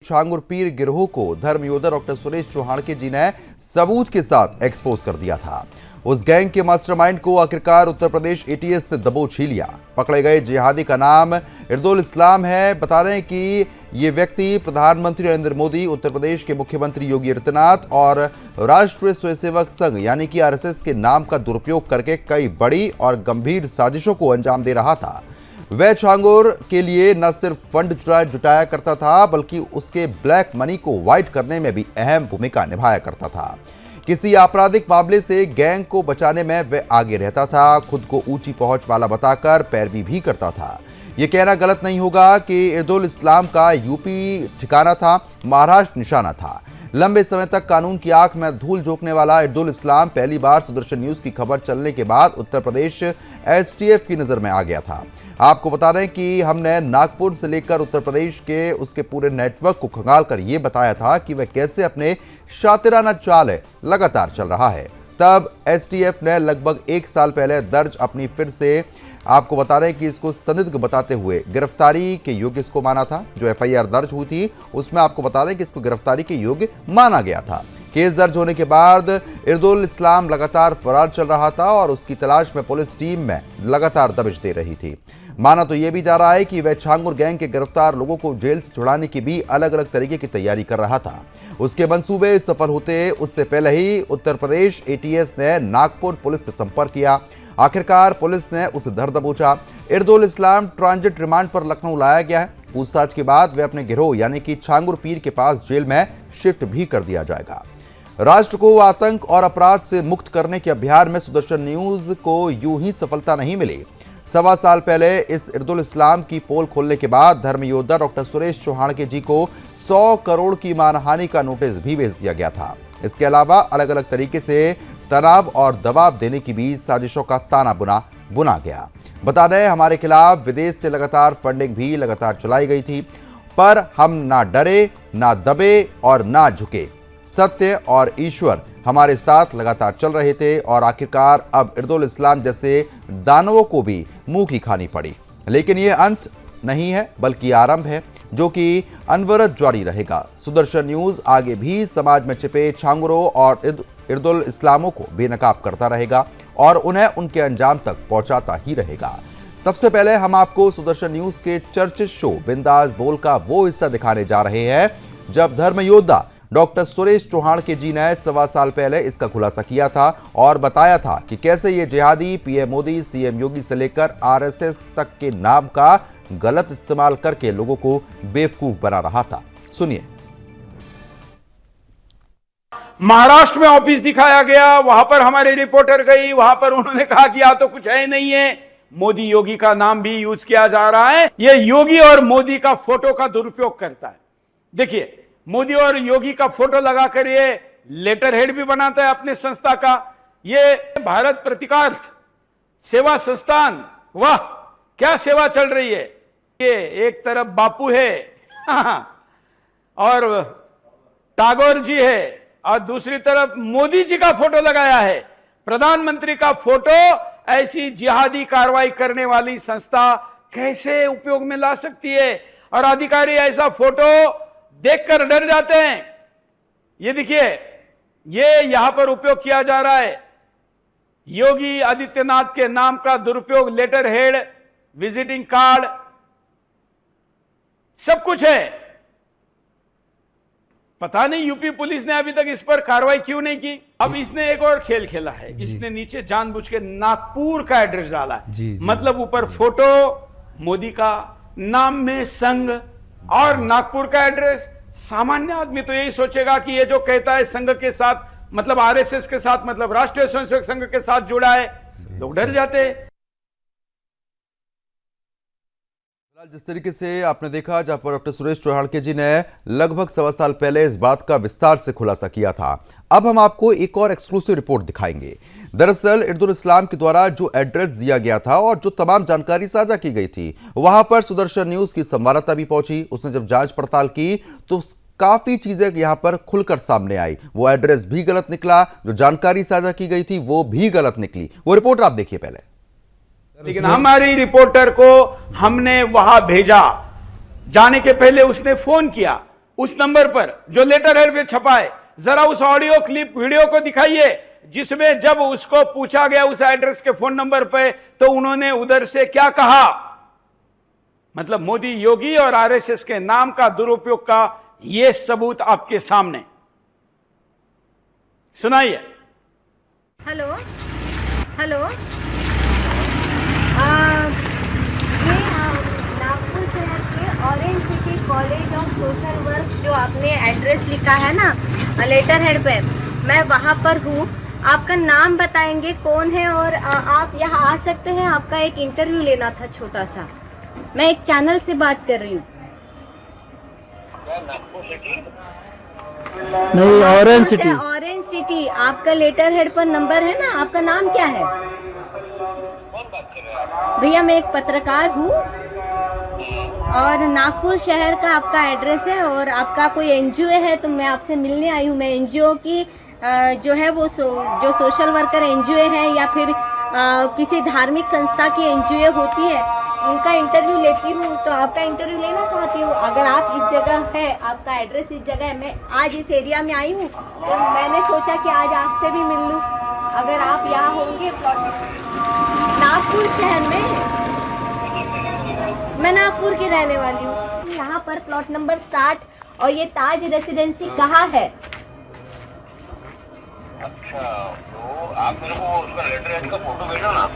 छांगुर पीर गिरोह को धर्म योद्धा डॉक्टर सुरेश चौहान जी ने सबूत के साथ एक्सपोज कर दिया था। उस गैंग के मास्टरमाइंड को आखिरकार उत्तर प्रदेश एटीएस ने दबोच ही लिया। पकड़े गए जिहादी का नाम इरदुल इस्लाम है। बता रहे हैं कि ये व्यक्ति प्रधानमंत्री नरेंद्र मोदी, उत्तर प्रदेश के मुख्यमंत्री योगी आदित्यनाथ और राष्ट्रीय स्वयंसेवक संघ यानी कि आरएसएस के नाम का दुरुपयोग करके कई बड़ी और गंभीर साजिशों को अंजाम दे रहा था। वह छांगुर के लिए न सिर्फ फंड जुटाया करता था, बल्कि उसके ब्लैक मनी को व्हाइट करने में भी अहम भूमिका निभाया करता था। किसी आपराधिक मामले से गैंग को बचाने में वह आगे रहता था। खुद को ऊंची पहुंच वाला बताकर पैरवी भी करता था। यह कहना गलत नहीं होगा कि इरदुल इस्लाम का यूपी ठिकाना था, महाराष्ट्र निशाना था। लंबे समय तक कानून की आंख में धूल झोंकने वाला इरदुल इस्लाम पहली बार सुदर्शन न्यूज की खबर चलने के बाद उत्तर प्रदेश एसटीएफ की नजर में आ गया था। आपको बता रहे हैं कि हमने नागपुर से लेकर उत्तर प्रदेश के उसके पूरे नेटवर्क को खंगाल कर यह बताया था कि वह कैसे अपने शातिराना चाल लगातार चल रहा है। तब एसटीएफ ने लगभग 1 साल पहले दर्ज अपनी फिर से आपको बता रहे हैं कि इसको संदिग्ध बताते हुए गिरफ्तारी के योग्य इसको माना था। जो एफआईआर दर्ज हुई थी उसमें आपको बता दें कि इसको गिरफ्तारी के योग्य माना गया था। केस दर्ज होने के बाद इरदुल इस्लाम लगातार फरार चल रहा था और उसकी तलाश में पुलिस टीम में लगातार दबिश दे रही थी। माना तो यह भी जा रहा है कि वह छांगुर गैंग के गिरफ्तार लोगों को जेल से छुड़ाने की भी अलग अलग तरीके की तैयारी कर रहा था। उसके मंसूबे सफल होते उससे पहले ही उत्तर प्रदेश एटीएस ने नागपुर पुलिस से संपर्क किया। आखिरकार पुलिस ने उसे धर दबोचा। इरदुल इस्लाम ट्रांजिट रिमांड पर लखनऊ लाया गया है। पूछताछ के बाद वे अपने गिरोह यानी कि छांगुर पीर के पास जेल में शिफ्ट भी कर दिया जाएगा। राष्ट्र को आतंक और अपराध से मुक्त करने के अभियान में सुदर्शन न्यूज को यूं ही सफलता नहीं मिली। 1.25 साल पहले इस इरदुल इस्लाम की पोल खोलने के बाद धर्म योद्धा डॉक्टर सुरेश चौहान जी को 100 करोड़ की मानहानि का नोटिस भी भेज दिया गया था। इसके अलावा अलग अलग तरीके से तनाव और दबाव देने की भी साजिशों का ताना बुना गया। बता दें, हमारे खिलाफ विदेश से लगातार फंडिंग भी लगातार चलाई गई थी, पर हम ना डरे, ना दबे और ना झुके। सत्य और ईश्वर हमारे साथ लगातार चल रहे थे और आखिरकार अब इरदुल इस्लाम जैसे दानवों को भी मुंह की खानी पड़ी। लेकिन यह अंत नहीं है, बल्कि आरंभ है, जो कि अनवरत जारी रहेगा। सुदर्शन न्यूज आगे भी समाज में छिपे छांगुरों और इरदुल इस्लामों को बेनकाब करता रहेगा और उन्हें उनके अंजाम तक पहुंचाता ही रहेगा। सबसे पहले हम आपको सुदर्शन न्यूज के चर्चित शो बिंदास बोल का वो हिस्सा दिखाने जा रहे हैं जब धर्म योद्धा डॉक्टर सुरेश चौहान जी ने 1.25 साल पहले इसका खुलासा किया था और बताया था कि कैसे ये जिहादी पीएम मोदी, सीएम योगी से लेकर आरएसएस तक के नाम का गलत इस्तेमाल करके लोगों को बेवकूफ बना रहा था। सुनिए। महाराष्ट्र में ऑफिस दिखाया गया, वहां पर हमारे रिपोर्टर गई, वहां पर उन्होंने कहा कि यहां तो कुछ है नहीं है, मोदी योगी का नाम भी यूज किया जा रहा है। यह योगी और मोदी का फोटो का दुरुपयोग करता है। देखिए, मोदी और योगी का फोटो लगाकर ये लेटर हेड भी बनाता है अपने संस्था का। ये भारत प्रतिकार सेवा संस्थान, वाह क्या सेवा चल रही है। ये एक तरफ बापू है और टैगोर जी है और दूसरी तरफ मोदी जी का फोटो लगाया है, प्रधानमंत्री का फोटो। ऐसी जिहादी कार्रवाई करने वाली संस्था कैसे उपयोग में ला सकती है? और अधिकारी ऐसा फोटो देखकर डर जाते हैं। ये देखिए, ये यहां पर उपयोग किया जा रहा है। योगी आदित्यनाथ के नाम का दुरुपयोग, लेटर हेड, विजिटिंग कार्ड, सब कुछ है। पता नहीं यूपी पुलिस ने अभी तक इस पर कार्रवाई क्यों नहीं की। अब इसने एक और खेल खेला है, इसने नीचे जानबूझ के नागपुर का एड्रेस डाला है। मतलब ऊपर फोटो मोदी का, नाम में संघ और नागपुर का एड्रेस। सामान्य आदमी तो यही सोचेगा कि ये जो कहता है संघ के साथ, मतलब आरएसएस के साथ, मतलब राष्ट्रीय स्वयंसेवक संघ के साथ जुड़ा है, लोग डर जाते हैं। जिस तरीके से आपने देखा, जहां पर डॉक्टर सुरेश चौहान जी ने लगभग 1.25 साल पहले इस बात का विस्तार से खुलासा किया था। अब हम आपको एक और एक्सक्लूसिव रिपोर्ट दिखाएंगे। दरअसल इरदुल इस्लाम के द्वारा जो एड्रेस दिया गया था और जो तमाम जानकारी साझा की गई थी, वहां पर सुदर्शन न्यूज की संवाददाता भी पहुंची। उसने जब जांच पड़ताल की तो काफी चीजें यहां पर खुलकर सामने आई। वो एड्रेस भी गलत निकला, जो जानकारी साझा की गई थी वो भी गलत निकली। वो रिपोर्ट आप देखिए पहले। लेकिन हमारी रिपोर्टर को हमने वहां भेजा, जाने के पहले उसने फोन किया उस नंबर पर जो लेटर हेड पे छपा है, जरा उस ऑडियो क्लिप वीडियो को दिखाइए जिसमें जब उसको पूछा गया उस एड्रेस के फोन नंबर पे तो उन्होंने उधर से क्या कहा। मतलब मोदी, योगी और आरएसएस के नाम का दुरुपयोग का यह सबूत आपके सामने। सुनाइए। हेलो हेलो, ये नागपुर शहर के orange city college of social work जो आपने एड्रेस लिखा है ना लेटर हेड पे, मैं वहाँ पर हूँ। आपका नाम बताएंगे कौन है और आप यहाँ आ सकते हैं। आपका एक इंटरव्यू लेना था छोटा सा। मैं एक चैनल से बात कर रही हूँ। नहीं, ऑरेंज सिटी। ऑरेंज सिटी आपका लेटर हेड पर नंबर है ना। आपका नाम क्या है भैया? मैं एक पत्रकार हूँ और नागपुर शहर का आपका एड्रेस है और आपका कोई एनजीओ है तो मैं आपसे मिलने आई हूँ। मैं एनजीओ की जो है वो जो सोशल वर्कर एनजीओ है या फिर किसी धार्मिक संस्था की एनजीओ होती है, उनका इंटरव्यू लेती हूँ। तो आपका इंटरव्यू लेना चाहती हूँ। अगर आप इस जगह है, आपका एड्रेस इस जगह है, मैं आज इस एरिया में आई हूँ तो मैंने सोचा कि आज आपसे भी मिल लूँ। अगर आप यहाँ होंगे नागपुर शहर में, मैं नागपुर की रहने वाली हूँ। यहाँ पर प्लॉट नंबर 60 और ये ताज रेसिडेंसी कहाँ है? अच्छा, तो आप मेरे को उसका लेटर हेड का फोटो भेजो ना।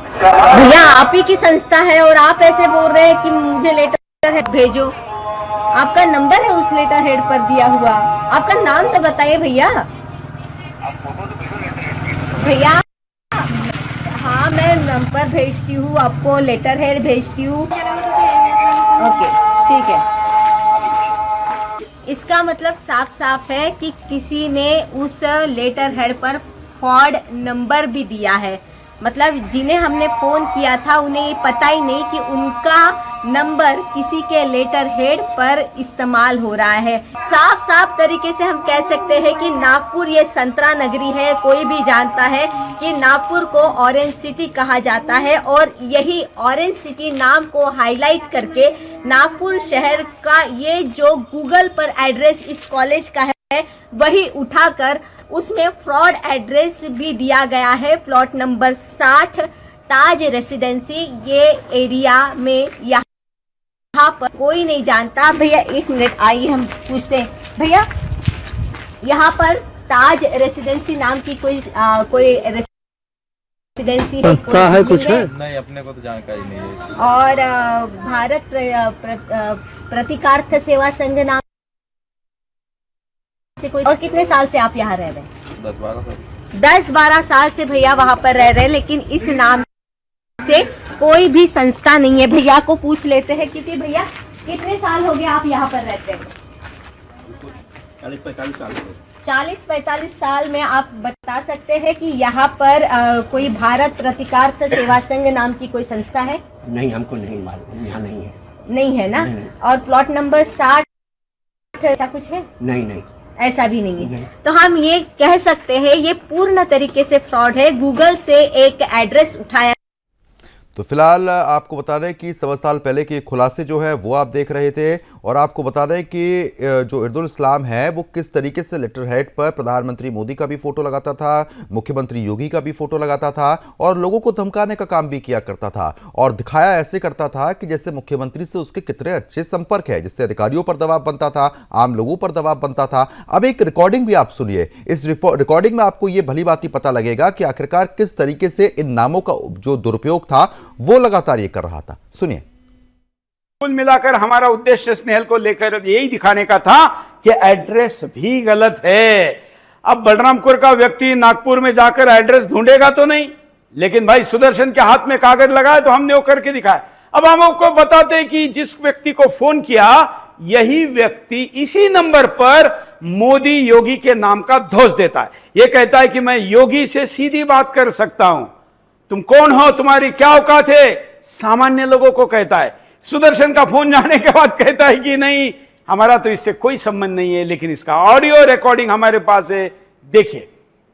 भैया आप ही की संस्था है और आप ऐसे बोल रहे हैं कि मुझे लेटर हेड भेजो। आपका नंबर है उस लेटर हेड पर दिया हुआ। आपका नाम तो बताइए भैया। आप फोटो तो भेजो लेटर हेड की। भैया हाँ, मैं नंबर भेजती हूँ आपको, लेटर हेड भेजती हूँ। ओके ठीक है। इसका मतलब साफ साफ है कि किसी ने उस लेटर हेड पर फ्रॉड नंबर भी दिया है। मतलब जिन्हें हमने फ़ोन किया था उन्हें ये पता ही नहीं कि उनका नंबर किसी के लेटर हेड पर इस्तेमाल हो रहा है। साफ साफ तरीके से हम कह सकते हैं कि नागपुर ये संतरा नगरी है। कोई भी जानता है कि नागपुर को ऑरेंज सिटी कहा जाता है और यही ऑरेंज सिटी नाम को हाईलाइट करके नागपुर शहर का ये जो गूगल पर एड्रेस इस कॉलेज का है वही उठाकर उसमें फ्रॉड एड्रेस भी दिया गया है। प्लॉट नंबर 60 ताज रेसिडेंसी, ये एरिया में यहाँ पर कोई नहीं जानता। भैया एक मिनट आइए, हम पूछते हैं। भैया यहाँ पर ताज रेसिडेंसी नाम की कोई रेसिडेंसी संस्था है कुछ है? नहीं, अपने को तो जानकारी नहीं है। और भारत प्रतिकार्थ सेवा संघ नाम से कोई? और कितने साल से आप यहाँ रह रहे हैं? 10-12 साल से भैया वहाँ पर रह रहे हैं, लेकिन इस नाम से कोई भी संस्था नहीं है। भैया को पूछ लेते हैं, क्योंकि भैया कितने साल हो गए आप यहाँ पर रहते हैं? 40-45 साल में। आप बता सकते हैं कि यहाँ पर कोई भारत प्रतिकार्थ सेवा संघ नाम की कोई संस्था है? नहीं, हमको नहीं मालूम, यहाँ नहीं है। नहीं है ना? नहीं। और प्लॉट नंबर 60 ऐसा कुछ है? नहीं, ऐसा भी नहीं है। तो हम ये कह सकते हैं ये पूर्ण तरीके से फ्रॉड है। गूगल से एक एड्रेस उठाया। तो फिलहाल आपको बता रहे हैं कि 1.25 साल पहले के खुलासे जो है वो आप देख रहे थे और आपको बता रहे हैं कि जो इर्दुल इस्लाम है वो किस तरीके से लेटर हेड पर प्रधानमंत्री मोदी का भी फोटो लगाता था, मुख्यमंत्री योगी का भी फोटो लगाता था और लोगों को धमकाने का काम भी किया करता था और दिखाया ऐसे करता था कि जैसे मुख्यमंत्री से उसके कितने अच्छे संपर्क है, जिससे अधिकारियों पर दबाव बनता था, आम लोगों पर दबाव बनता था। अब एक रिकॉर्डिंग भी आप सुनिए। इस रिकॉर्डिंग में आपको ये भली बात ही पता लगेगा कि आखिरकार किस तरीके से इन नामों का जो दुरुपयोग था वो लगातार ये कर रहा था। सुनिए। कुल मिलाकर हमारा उद्देश्य स्नेहल को लेकर यही दिखाने का था कि एड्रेस भी गलत है। अब बलरामपुर का व्यक्ति नागपुर में जाकर एड्रेस ढूंढेगा तो नहीं, लेकिन भाई सुदर्शन के हाथ में कागज लगा है तो हमने वो करके दिखाया। अब हम आपको बताते हैं कि जिस व्यक्ति को फोन किया यही व्यक्ति इसी नंबर पर मोदी योगी के नाम का धोस देता है। यह कहता है कि मैं योगी से सीधी बात कर सकता हूं, तुम कौन हो, तुम्हारी क्या औकात है, सामान्य लोगों को कहता है। सुदर्शन का फोन जाने के बाद कहता है कि नहीं, हमारा तो इससे कोई संबंध नहीं है, लेकिन इसका ऑडियो रिकॉर्डिंग हमारे पास है। देखिए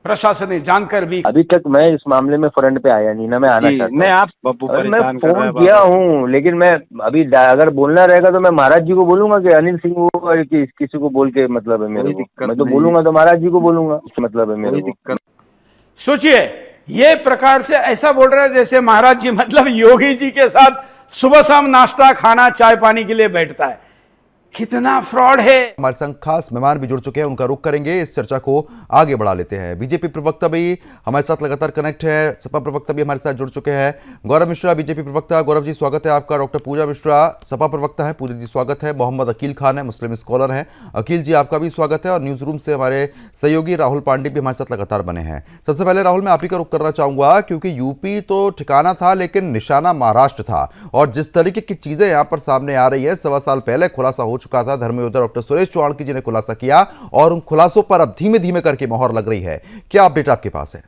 प्रशासन ने जानकर भी। अभी तक मैं इस मामले में फ्रंट पे आया नहीं ना, मैं आना चाहता हूं। मैं आप बब्बू और मैं परेशान कर रहा है फोन किया हूं, लेकिन मैं अभी अगर बोलना रहेगा तो मैं महाराज जी को बोलूंगा कि अनिल सिंह को किसी को बोल के मतलब है मेरे को। मैं तो बोलूंगा तो महाराज जी को बोलूंगा, मतलब है मेरे को। सोचिए, ये प्रकार से ऐसा बोल रहा है जैसे महाराज जी मतलब योगी जी के साथ सुबह शाम नाश्ता खाना चाय पानी के लिए बैठता है। कितना फ्रॉड है। हमारे संग खास मेहमान भी जुड़ चुके हैं, उनका रुख करेंगे, इस चर्चा को आगे बढ़ा लेते हैं। बीजेपी प्रवक्ता भी हमारे साथ लगातार कनेक्ट है, सपा प्रवक्ता भी हमारे साथ जुड़ चुके हैं। गौरव मिश्रा बीजेपी प्रवक्ता, गौरव जी स्वागत है आपका। डॉक्टर पूजा मिश्रा सपा प्रवक्ता है, पूजा जी स्वागत है। मोहम्मद अकील खान है, मुस्लिम स्कॉलर हैं, अकील जी आपका भी स्वागत है। और न्यूज रूम से हमारे सहयोगी राहुल पांडे भी हमारे साथ लगातार बने हैं। सबसे पहले राहुल, मैं आप ही का रुख करना चाहूंगा, क्योंकि यूपी तो ठिकाना था लेकिन निशाना महाराष्ट्र था, और जिस तरीके की चीजें यहाँ पर सामने आ रही है, 1.25 साल पहले खुलासा हो चुका था, धर्मयोद्धा डॉक्टर सुरेश चौहान जी ने खुलासा किया, और उन खुलासों पर अब धीमे धीमे करके मोहर लग रही है। क्या अपडेट आपके पास है?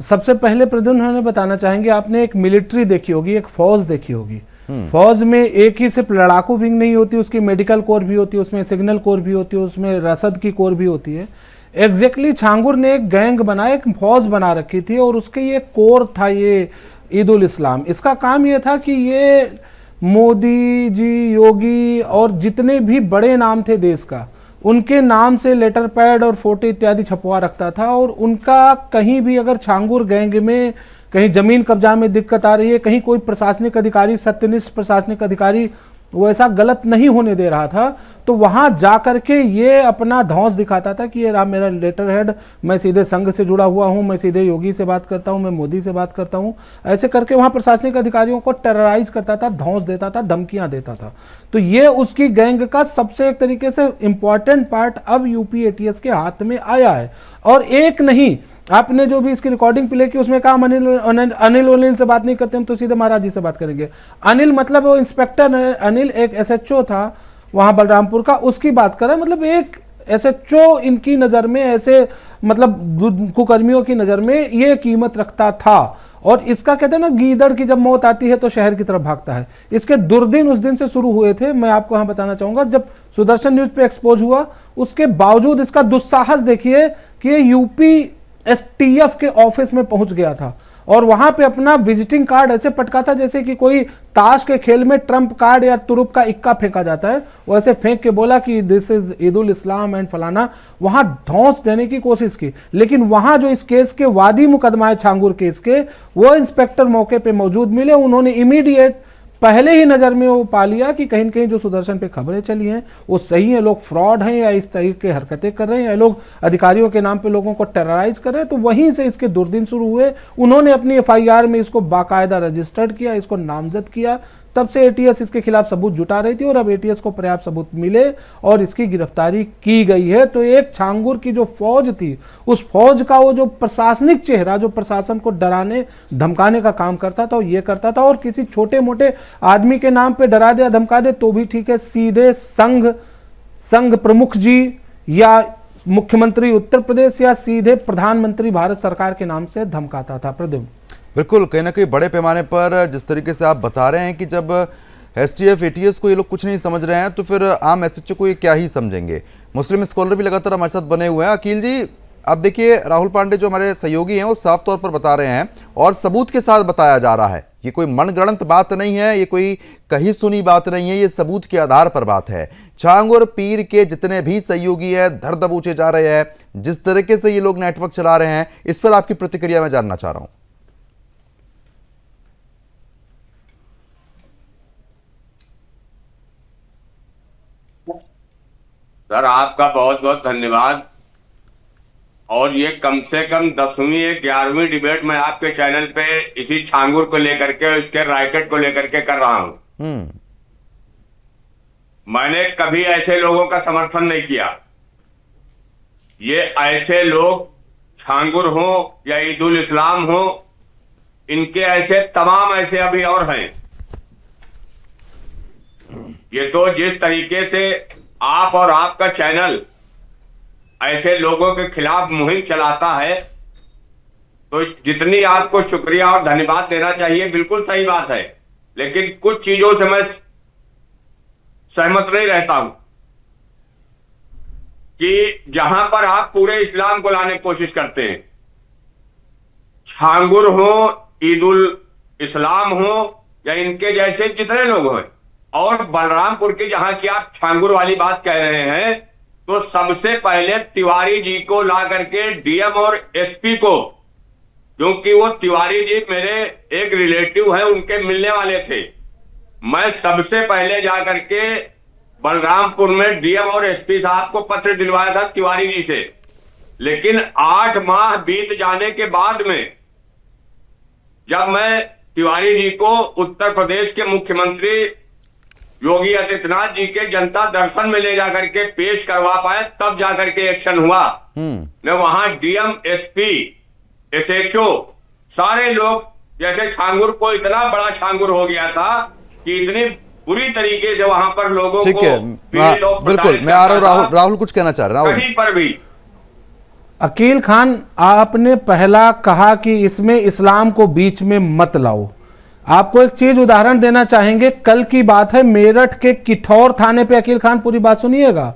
सबसे पहले प्रद्युम्न हमें बताना चाहेंगे, आपने एक मिलिट्री देखी होगी, एक फौज देखी होगी। फौज में एक ही सिर्फ लड़ाकू विंग नहीं होती, उसकी मेडिकल कोर भी होती है, उसमें सिग्नल कोर भी होती है, उसमें रसद की कोर भी होती है। एग्जैक्टली छांगुर ने एक गैंग बनाया, एक फौज बना रखी थी, और उसके ये कोर था ये ईद उल इस्लाम। इसका काम ये था कि ये मोदी जी, योगी और जितने भी बड़े नाम थे देश का, उनके नाम से लेटर पैड और फोटो इत्यादि छपवा रखता था। और उनका कहीं भी अगर छांगुर गैंग में कहीं जमीन कब्जा में दिक्कत आ रही है, कहीं कोई प्रशासनिक अधिकारी, सत्यनिष्ठ प्रशासनिक अधिकारी वो ऐसा गलत नहीं होने दे रहा था, तो वहां जाकर के ये अपना धौंस दिखाता था कि ये रहा मेरा लेटर हेड, मैं सीधे संघ से जुड़ा हुआ हूं, मैं सीधे योगी से बात करता हूं, मैं मोदी से बात करता हूं। ऐसे करके वहां प्रशासनिक अधिकारियों को टेरराइज करता था, धौंस देता था, धमकियां देता था। तो ये उसकी गैंग का सबसे एक तरीके से इंपॉर्टेंट पार्ट अब यूपी एटीएस के हाथ में आया है। और एक नहीं, आपने जो भी इसकी रिकॉर्डिंग प्ले की उसमें कहा अनिल से बात नहीं करते, हम तो सीधे महाराज जी से बात करेंगे। अनिल मतलब वो इंस्पेक्टर अनिल एक एसएचओ था वहां बलरामपुर का, उसकी बात कर रहा है। मतलब एक एसएचओ इनकी नजर में, ऐसे मतलब कुकर्मियों की नजर में ये कीमत रखता था। और इसका कहते हैं ना, गीदड़ की जब मौत आती है तो शहर की तरफ भागता है। इसके दुर्दिन उस दिन से शुरू हुए थे। मैं आपको यहां बताना चाहूंगा, जब सुदर्शन न्यूज पे एक्सपोज हुआ, उसके बावजूद इसका दुस्साहस देखिए कि यूपी एसटीएफ के ऑफिस में पहुंच गया था, और वहां पे अपना विजिटिंग कार्ड ऐसे पटका था जैसे कि कोई ताश के खेल में ट्रम्प कार्ड या तुरुप का इक्का फेंका जाता है, वैसे फेंक के बोला कि this is Eid ul Islam and फलाना। वहां धौंस देने की कोशिश की, लेकिन वहां जो इस केस के वादी मुकदमा है छांगुर केस के, वो इंस्पेक्टर मौके पे मौजूद मिले। उन्होंने इमीडिएट पहले ही नजर में वो पा लिया कि कहीं न कहीं जो सुदर्शन पे खबरें चली हैं वो सही है, लोग फ्रॉड हैं या इस तरीके की हरकतें कर रहे हैं, या लोग अधिकारियों के नाम पे लोगों को टेरराइज कर रहे हैं। तो वहीं से इसके दुर्दिन शुरू हुए। उन्होंने अपनी एफआईआर में इसको बाकायदा रजिस्टर्ड किया, इसको नामजद किया। तब से एटीएस इसके खिलाफ सबूत जुटा रही थी, और अब एटीएस को पर्याप्त सबूत मिले और इसकी गिरफ्तारी की गई है। तो एक छांगुर की जो फौज थी, उस फौज का वो जो प्रशासनिक चेहरा, जो प्रशासन को डराने धमकाने का काम करता था, वो ये करता था। और किसी छोटे मोटे आदमी के नाम पे डरा दे, धमका दे तो भी ठीक है, सीधे संघ प्रमुख जी या मुख्यमंत्री उत्तर प्रदेश या सीधे प्रधानमंत्री भारत सरकार के नाम से धमकाता था। प्रद्युम्न, बिल्कुल, कहीं ना कहीं बड़े पैमाने पर जिस तरीके से आप बता रहे हैं कि जब एसटीएफ एटीएस को ये लोग कुछ नहीं समझ रहे हैं, तो फिर आम एसएचओ को ये क्या ही समझेंगे। मुस्लिम स्कॉलर भी लगातार हमारे साथ बने हुए हैं। अकील जी, अब देखिए, राहुल पांडे जो हमारे सहयोगी हैं वो साफ तौर पर बता रहे हैं और सबूत के साथ बताया जा रहा है। ये कोई मनगढ़ंत बात नहीं है, ये कोई कहीं सुनी बात नहीं है, ये सबूत के आधार पर बात है। छांगुर पीर के जितने भी सहयोगी हैं धर दबोचे जा रहे हैं, जिस तरीके से ये लोग नेटवर्क चला रहे हैं, इस पर आपकी प्रतिक्रिया मैं जानना चाह रहा हूं। सर, आपका बहुत बहुत धन्यवाद। और ये कम से कम 10वीं या 11वीं डिबेट मैं आपके चैनल पे इसी छांगुर को लेकर के, इसके रैकेट को लेकर के कर रहा हूं। मैंने कभी ऐसे लोगों का समर्थन नहीं किया। ये ऐसे लोग, छांगुर हो या ईद उल इस्लाम हो, इनके ऐसे तमाम ऐसे अभी और हैं। ये तो जिस तरीके से आप और आपका चैनल ऐसे लोगों के खिलाफ मुहिम चलाता है, तो जितनी आपको शुक्रिया और धन्यवाद देना चाहिए, बिल्कुल सही बात है। लेकिन कुछ चीजों से मैं सहमत नहीं रहता हूं। कि जहां पर आप पूरे इस्लाम को लाने की कोशिश करते हैं, छांगुर हो, ईदुल इस्लाम हो या इनके जैसे जितने लोग हैं, और बलरामपुर की जहां की आप छांगुर वाली बात कह रहे हैं, तो सबसे पहले तिवारी जी को ला करके डीएम और एसपी को, क्योंकि वो तिवारी जी मेरे एक रिलेटिव हैं, उनके मिलने वाले थे, मैं सबसे पहले जाकर के बलरामपुर में डीएम और एसपी साहब को पत्र दिलवाया था तिवारी जी से। लेकिन 8 माह बीत जाने के बाद में जब मैं तिवारी जी को उत्तर प्रदेश के मुख्यमंत्री योगी आदित्यनाथ जी के जनता दर्शन में ले जाकर के पेश करवा पाए, तब जाकर के एक्शन हुआ। मैं वहां डीएम, एसपी, एसएचओ सारे लोग, जैसे छांगुर को इतना बड़ा छांगुर हो गया था कि इतनी बुरी तरीके से वहां पर लोगों ठीक को है, बिल्कुल मैं आ रहा हूँ। राहुल कुछ कहना चाह रहा हूँ। कहीं पर भी अकील खान, आपने पहला कहा कि इसमें इस्लाम को बीच में मत लाओ। आपको एक चीज उदाहरण देना चाहेंगे, कल की बात है, मेरठ के किठौर थाने पे, अकील खान पूरी बात सुनिएगा,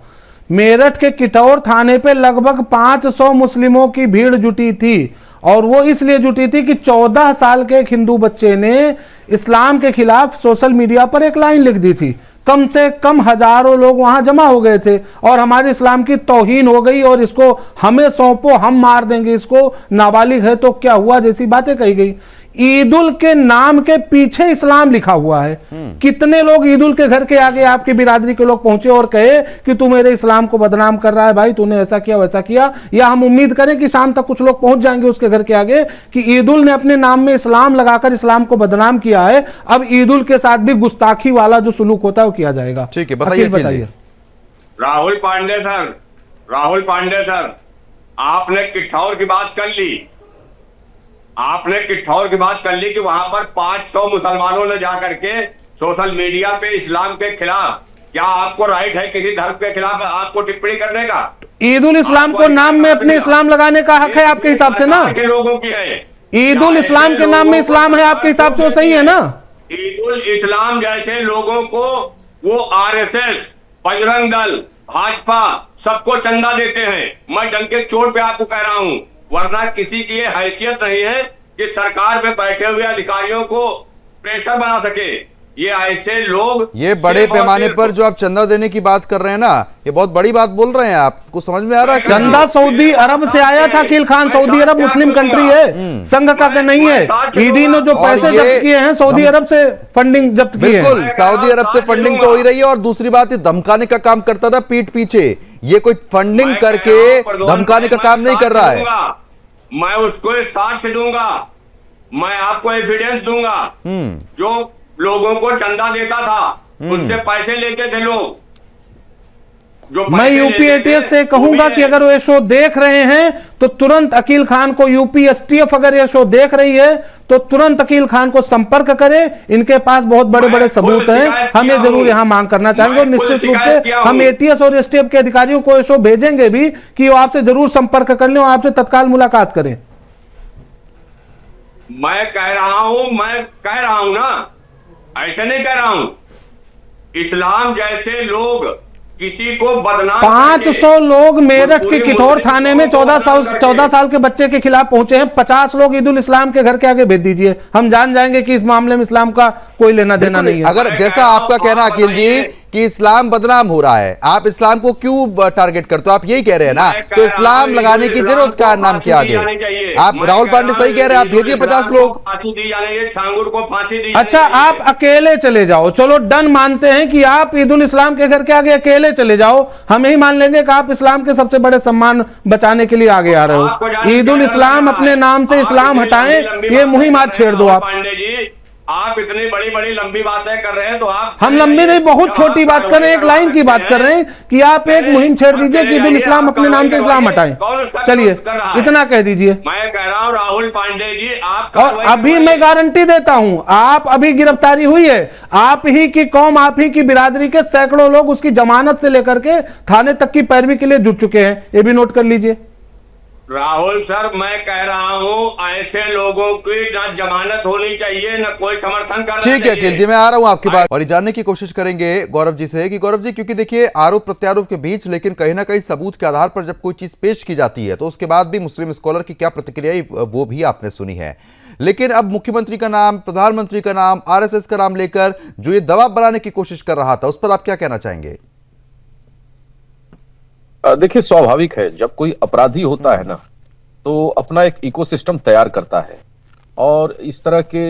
मेरठ के किठौर थाने पे लगभग 500 मुस्लिमों की भीड़ जुटी थी, और वो इसलिए जुटी थी कि 14 साल के एक हिंदू बच्चे ने इस्लाम के खिलाफ सोशल मीडिया पर एक लाइन लिख दी थी। कम से कम हजारों लोग वहां जमा हो गए थे और हमारे इस्लाम की तौहीन हो गई और इसको हमें सौंपो, हम मार देंगे इसको, नाबालिग है तो क्या हुआ, जैसी बातें कही गई। ईदुल के नाम के पीछे इस्लाम लिखा हुआ है। कितने लोग ईदुल के घर के आगे आपकी बिरादरी के लोग पहुंचे और कहे कि तू मेरे इस्लाम को बदनाम कर रहा है, भाई तूने ऐसा किया वैसा किया। या हम उम्मीद करें कि शाम तक कुछ लोग पहुंच जाएंगे उसके घर के आगे कि ईदुल ने अपने नाम में इस्लाम लगाकर इस्लाम को बदनाम किया है, अब ईदुल के साथ भी गुस्ताखी वाला जो सुलूक होता है वो किया जाएगा। ठीक है, बताइए। राहुल पांडे सर, आपने किठौर की बात कर ली, आपने किठौर की बात कर ली कि वहां पर 500 मुसलमानों ने जाकर के सोशल मीडिया पे इस्लाम के खिलाफ, क्या आपको राइट है किसी धर्म के खिलाफ आपको टिप्पणी करने का? ईदुल इस्लाम को नाम में अपने इस्लाम लगाने का हक है आपके हिसाब से ना? लोगों की है ईदुल इस्लाम के नाम में इस्लाम है आपके हिसाब से, वो सही है ना? ईदुल इस्लाम जैसे लोगों को वो आरएसएस, बजरंग दल, भाजपा सबको चंदा देते हैं। मैं डंके चोट पे आपको कह रहा हूं, वरना किसी की ये हैसियत नहीं है कि सरकार में बैठे हुए अधिकारियों को प्रेशर बना सके। ये ऐसे लोग, ये बड़े पैमाने पर जो आप चंदा देने की बात कर रहे हैं ना, ये बहुत बड़ी बात बोल रहे हैं, आपको समझ में आ रहा है? चंदा सऊदी अरब से आया था अकील खान, सऊदी अरब मुस्लिम कंट्री है, संघ का नहीं है। ईडी ने जो पैसे जब्त किए हैं सऊदी अरब से फंडिंग जब्त की है। बिल्कुल, सऊदी अरब से फंडिंग तो हो ही रही है, और दूसरी बात ये धमकाने का काम करता था पीठ पीछे, ये कोई फंडिंग करके धमकाने का काम नहीं कर रहा है। मैं उसको साक्ष्य दूंगा, मैं आपको एविडेंस दूंगा। जो लोगों को चंदा देता था, उनसे पैसे लेते थे लोग, जो मैं यूपी एटीएस से कहूंगा कि अगर वो ये शो देख रहे हैं तो तुरंत अकील खान को, यूपी एसटीएफ अगर ये शो देख रही है तो तुरंत अकील खान को संपर्क करें। इनके पास बहुत बड़े बड़े सबूत हैं, हम ये जरूर यहां मांग करना चाहेंगे, और निश्चित रूप से हम एटीएस और एसटीएफ के अधिकारियों को ये शो भेजेंगे भी कि वो आपसे जरूर संपर्क कर लें और आपसे तत्काल मुलाकात करें। मैं कह रहा हूं ना, ऐसे नहीं कह रहा हूं। इस्लाम जैसे लोग किसी को बदनाम, 500 लोग मेरठ के किठौर थाने में 14 साल के बच्चे के खिलाफ पहुंचे हैं। 50 लोग ईदुल इस्लाम के घर के आगे भेज दीजिए, हम जान जाएंगे कि इस मामले में इस्लाम का कोई लेना देना नहीं है। अगर जैसा आपका कहना अकील जी कि इस्लाम बदनाम हो रहा है, आप इस्लाम को क्यों टारगेट करते हो? आप यही कह रहे हैं ना, तो इस्लाम लगाने की जरूरत क्या नाम के आगे? आप राहुल पांडे सही कह रहे हैं, आप भेजिए 50 लोग, फांसी दी जानी, छांगुर को फांसी दी। अच्छा, आप अकेले चले जाओ, चलो डन, मानते हैं कि आप ईदुल इस्लाम के घर के आगे अकेले चले जाओ, हम यही मान लेंगे कि आप इस्लाम के सबसे बड़े सम्मान बचाने के लिए आगे आ रहे हो। ईदुल इस्लाम अपने नाम से इस्लाम हटाएं, ये मुहिम आज छेड़ दो आप। पांडे जी, आप इतनी बड़ी बड़ी लंबी बातें कर रहे हैं, तो आप, हम लंबी नहीं, बहुत छोटी बात कर रहे हैं, एक लाइन की बात कर रहे हैं कि आप एक मुहिम छेड़ दीजिए कि ईदुल इस्लाम अपने नाम से इस्लाम हटाएं। चलिए इतना कह दीजिए। मैं कह रहा हूं राहुल पांडे जी, आप, और अभी मैं गारंटी देता हूं, आप अभी गिरफ्तारी हुई है, आप ही की कौम, आप ही की बिरादरी के सैकड़ों लोग उसकी जमानत से लेकर के थाने तक की पैरवी के लिए जुट चुके हैं, ये भी नोट कर लीजिए। राहुल सर, मैं कह रहा हूं ऐसे लोगों की ना जमानत होनी चाहिए, ना कोई समर्थन करना चाहिए। ठीक है अखिल जी, मैं आ रहा हूं आपकी बात और ये जानने की कोशिश करेंगे गौरव जी से कि गौरव जी, क्योंकि देखिए आरोप प्रत्यारोप के बीच लेकिन कहीं ना कहीं सबूत के आधार पर जब कोई चीज पेश की जाती है तो उसके बाद भी मुस्लिम स्कॉलर की क्या प्रतिक्रिया वो भी आपने सुनी है। लेकिन अब मुख्यमंत्री का नाम, प्रधानमंत्री का नाम, आरएसएस का नाम लेकर जो ये दबाव बनाने की कोशिश कर रहा था, उस पर आप क्या कहना चाहेंगे? देखिए, स्वाभाविक है जब कोई अपराधी होता है ना तो अपना एक इकोसिस्टम तैयार करता है, और इस तरह के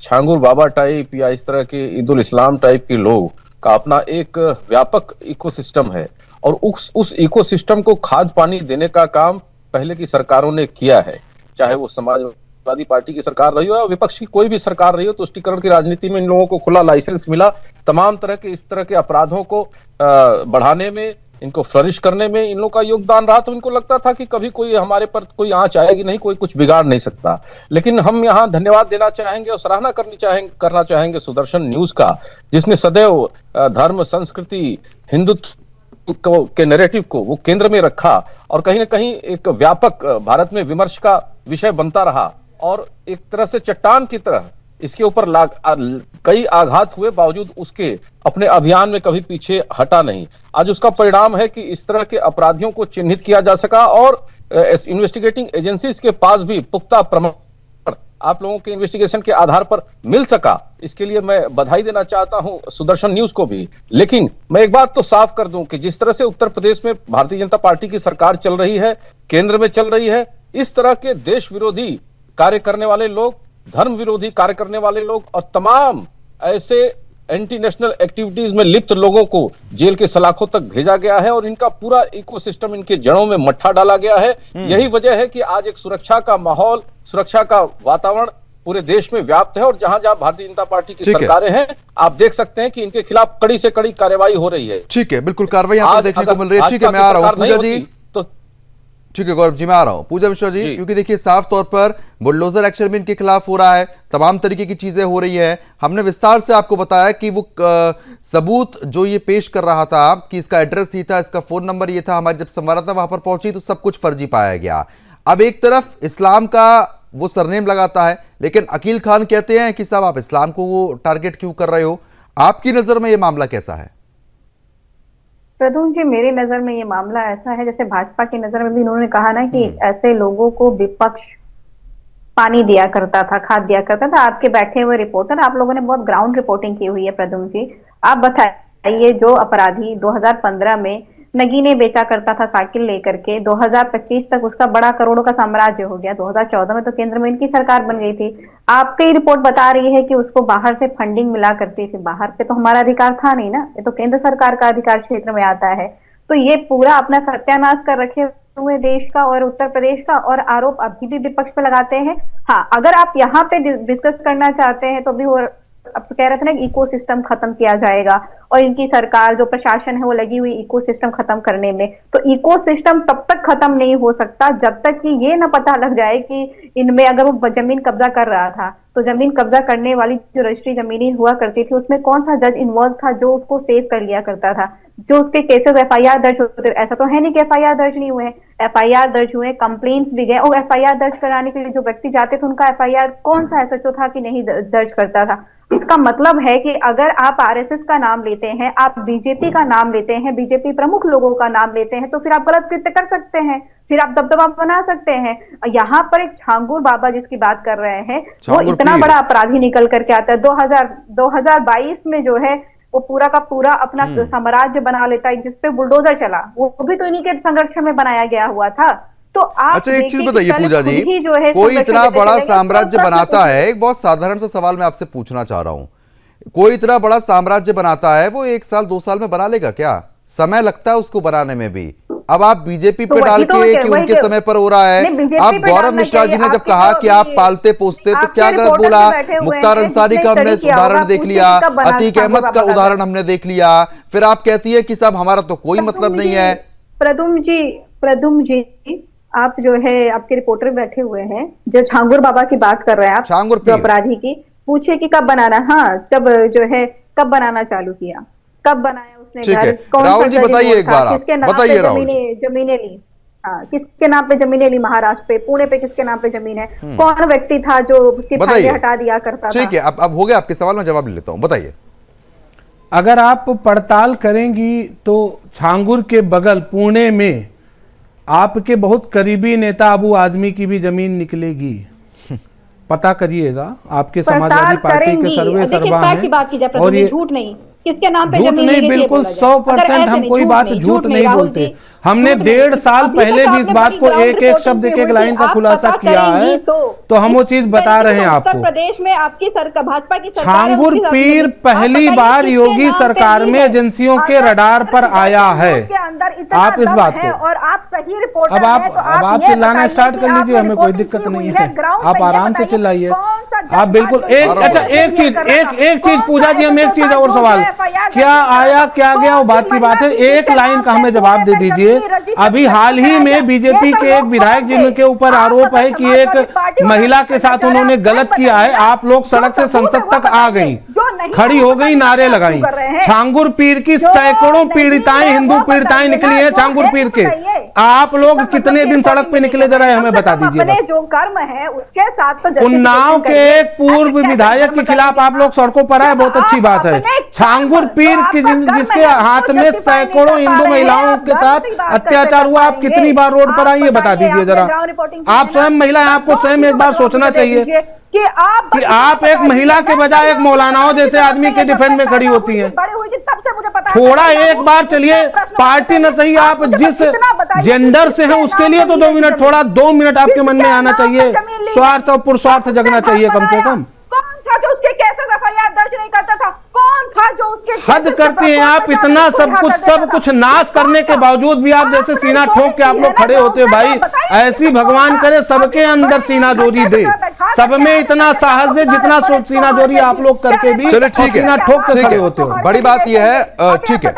छांगुर बाबा टाइप या इस तरह के ईदुल इस्लाम टाइप के लोग का अपना एक व्यापक इकोसिस्टम है, और उस इकोसिस्टम को खाद पानी देने का काम पहले की सरकारों ने किया है, चाहे वो समाजवादी पार्टी की सरकार रही हो या विपक्ष की कोई भी सरकार रही हो। तुष्टीकरण की राजनीति में इन लोगों को खुला लाइसेंस मिला तमाम तरह के इस तरह के अपराधों को बढ़ाने में, इनको फ्लरिश करने में इन लोगों का योगदान रहा। तो इनको लगता था कि कभी कोई हमारे पर कोई आंच आएगी नहीं, कोई कुछ बिगाड़ नहीं सकता। लेकिन हम यहाँ धन्यवाद देना चाहेंगे और सराहना करना चाहेंगे सुदर्शन न्यूज का, जिसने सदैव धर्म, संस्कृति, हिंदुत्व के नैरेटिव को वो केंद्र में रखा और कहीं ना कहीं एक व्यापक भारत में विमर्श का विषय बनता रहा, और एक तरह से चट्टान की तरह इसके ऊपर कई आघात हुए बावजूद उसके अपने अभियान में कभी पीछे हटा नहीं। आज उसका परिणाम है कि इस तरह के अपराधियों को चिन्हित किया जा सका और इन्वेस्टिगेटिंग एजेंसीज के पास भी पुख्ता प्रमाण आप लोगों के इन्वेस्टिगेशन के आधार पर मिल सका। इसके लिए मैं बधाई देना चाहता हूं सुदर्शन न्यूज को भी। लेकिन मैं एक बात तो साफ कर दूं कि जिस तरह से उत्तर प्रदेश में भारतीय जनता पार्टी की सरकार चल रही है, केंद्र में चल रही है, इस तरह के देश विरोधी कार्य करने वाले लोग, धर्म विरोधी कार्य करने वाले लोग और तमाम ऐसे एंटी नेशनल एक्टिविटीज में लिप्त लोगों को जेल के सलाखों तक भेजा गया है और इनका पूरा इकोसिस्टम इनके जड़ों में मट्ठा डाला गया है। यही वजह है कि आज एक सुरक्षा का माहौल, सुरक्षा का वातावरण पूरे देश में व्याप्त है, और जहां जहां भारतीय जनता पार्टी की सरकारें हैं आप देख सकते हैं कि इनके खिलाफ कड़ी से कड़ी कार्रवाई हो रही है। ठीक है, बिल्कुल कार्रवाई यहाँ पर देखने को मिल रही है। ठीक है, मैं आ रहा हूँ पूजा जी। ठीक है गौरव जी, मैं आ रहा हूं। पूजा मिश्रा जी, क्योंकि देखिए साफ तौर पर बुलडोजर एक्शन भी इनके खिलाफ हो रहा है, तमाम तरीके की चीजें हो रही है। हमने विस्तार से आपको बताया कि वो सबूत जो ये पेश कर रहा था कि इसका एड्रेस ये था, इसका फोन नंबर ये था, हमारी जब संवाददाता वहां पर पहुंची तो सब कुछ फर्जी पाया गया। अब एक तरफ इस्लाम का वो सरनेम लगाता है, लेकिन अकील खान कहते हैं कि साहब आप इस्लाम को वो टारगेट क्यों कर रहे हो? आपकी नजर में ये मामला कैसा है? प्रदूम जी, मेरी नजर में ये मामला ऐसा है जैसे भाजपा की नजर में भी इन्होंने कहा ना कि ऐसे लोगों को विपक्ष पानी दिया करता था, खाद दिया करता था। आपके बैठे हुए रिपोर्टर, आप लोगों ने बहुत ग्राउंड रिपोर्टिंग की हुई है प्रदूम जी। आप बताइए, जो अपराधी 2015 में नगीने बेचा करता था साइकिल लेकर के, 2025 तक उसका बड़ा करोड़ों का साम्राज्य हो गया। 2014 में तो केंद्र में इनकी सरकार बन गई थी। आपकी रिपोर्ट बता रही है कि उसको बाहर से फंडिंग मिला करती थी। बाहर पे तो हमारा अधिकार था नहीं ना, ये तो केंद्र सरकार का अधिकार क्षेत्र में आता है। तो ये पूरा अपना सत्यानाश कर रखे हुए देश का और उत्तर प्रदेश का, और आरोप अभी भी विपक्ष पे लगाते हैं। हाँ, अगर आप यहाँ पे डिस्कस करना चाहते हैं तो भी अब कह रहे थे ना इकोसिस्टम खत्म किया जाएगा, और इनकी सरकार जो प्रशासन है वो लगी हुई इकोसिस्टम खत्म करने में। तो इकोसिस्टम तब तक खत्म नहीं हो सकता जब तक कि ये ना पता लग जाए कि इनमें, अगर वो जमीन कब्जा कर रहा था तो जमीन कब्जा करने वाली जो रजिस्ट्री जमीनी हुआ करती थी उसमें कौन सा जज इन्वॉल्व था जो उसको सेव कर लिया करता था, जो उसके केसेस एफआईआर दर्ज होते। ऐसा तो है नहीं कि एफआईआर दर्ज नहीं हुए, एफआईआर दर्ज हुए, कंप्लेंट्स भी गए, और एफआईआर दर्ज कराने के लिए जो व्यक्ति जाते थे उनका एफआईआर कौन सा एसएचओ था कि नहीं दर्ज करता था। इसका मतलब है कि अगर आप आरएसएस का नाम लेते हैं, आप बीजेपी का नाम लेते हैं, बीजेपी प्रमुख लोगों का नाम लेते हैं, तो फिर आप गलत कृत्य कर सकते हैं, फिर आप दबदबा बना सकते हैं। यहाँ पर एक छांगुर बाबा जिसकी बात कर रहे हैं, वो इतना बड़ा अपराधी निकल करके आता है। 2022 में जो है वो पूरा का पूरा अपना साम्राज्य बना लेता है जिसपे बुलडोजर चला, वो भी तो इन्हीं के संरक्षण में बनाया गया हुआ था। तो आप अच्छा, एक चीज बताइए पूजा जी, कोई इतना बड़ा साम्राज्य बनाता है, एक बहुत साधारण सा सवाल मैं आपसे पूछना चाह रहा हूं, कोई इतना बड़ा साम्राज्य बनाता है, वो 1 साल 2 साल में बना लेगा क्या? समय लगता है उसको बनाने में भी। अब आप बीजेपी पे डाल के कि उनके समय पर हो रहा है। अब गौरव मिश्रा जी ने जब कहा कि आप पालते पोसते, तो क्या गलत बोला? मुख्तार अंसारी का हमने उदाहरण देख लिया, अतीक अहमद का उदाहरण हमने देख लिया, फिर आप कहती है कि साहब हमारा तो कोई मतलब नहीं है। प्रदुम जी, आप जो है आपके रिपोर्टर बैठे हुए हैं जो छांगुर बाबा की बात कर रहे हैं, आप जो अपराधी की, पूछे कि कब बनाना, हाँ जब जो है कब बनाना चालू किया, कब बनाया उसने घर, कौन सा राहुल जी बताइए एक बार, आप बताइए राहुल जी। जमीनें ली। हाँ, किसके नाम पे जमीनें ली महाराष्ट्र पे, पुणे पे किसके नाम पे जमीन है, कौन व्यक्ति था जो उसकी फाइलें हटा दिया करता था। ठीक है, अब हो गया आपके सवाल में जवाब ले लेता हूं, बताइए। अगर आप पड़ताल करेंगी तो छांगुर के बगल पुणे में आपके बहुत करीबी नेता अबू आजमी की भी जमीन निकलेगी, पता करिएगा। आपके समाजवादी पार्टी के सर्वे सरबा हैं और ये झूठ नहीं, किसके नाम पे झूठ जमीन नहीं, बिल्कुल 100% हम कोई बात झूठ नहीं बोलते। हमने 1.5 साल पहले भी इस बात को एक एक शब्द एक लाइन का खुलासा किया है, तो हम वो चीज बता रहे हैं आपको। उत्तर प्रदेश में आपकी सरकार, भाजपा की सरकार, छांगुर पीर पहली बार योगी सरकार में एजेंसियों के रडार पर आया है। आप इस बात को, और आप सही रिपोर्ट, अब आप चिल्लाना स्टार्ट कर लीजिए, हमें कोई दिक्कत नहीं है, आप आराम से चिल्लाइए। आप बिल्कुल एक चीज पूजा जी, हम एक चीज और सवाल, क्या आया क्या गया वो बात की बात है, एक लाइन का हमें जवाब दे दीजिए। अभी हाल ही में बीजेपी के एक विधायक जिनके ऊपर आरोप है कि एक महिला के साथ उन्होंने गलत किया है, आप लोग सड़क से संसद तक आ गई, खड़ी हो गई, नारे लगाई। छांगुर पीर की सैकड़ों पीड़िताएं, हिंदू पीड़िताएं निकली हैं छांगुर पीर के। आप लोग कितने दिन सड़क पे निकले जरा हमें बता दीजिए। जो कर्म है उसके साथ तो उन्नाव के एक पूर्व विधायक के खिलाफ आप लोग सड़कों पर आए, बहुत अच्छी बात है। छांगुर पीर की जिसके हाथ में सैकड़ों हिंदू महिलाओं के साथ अत्याचार हुआ, आप कितनी बार रोड पर आई ये बता दीजिए जरा। आप स्वयं महिला हैं, आपको स्वयं एक बार सोचना चाहिए कि आप एक महिला के बजाय एक मौलानाओं जैसे आदमी के डिफेंड में खड़ी होती हैं। थोड़ा एक बार चलिए, पार्टी न सही, आप जिस जेंडर से हैं उसके लिए तो 2 मिनट, थोड़ा 2 मिनट आपके मन में आना चाहिए, स्वार्थ और पुरुषार्थ जगना चाहिए कम से कम। कौन था जो उसके केसेस एफआईआर दर्ज नहीं करता था? कौन था जो उसके हद करती हैं आप, इतना सब कुछ नाश करने के बावजूद भी आप जैसे सीना ठोक के आप लोग खड़े होते हो। भाई ऐसी भगवान करे सबके अंदर सीना जोरी दे, सब में इतना साहस है जितना सीना जोरी आप लोग करके भी सीना ठोक के खड़े होते हो। बड़ी बात यह है, ठीक है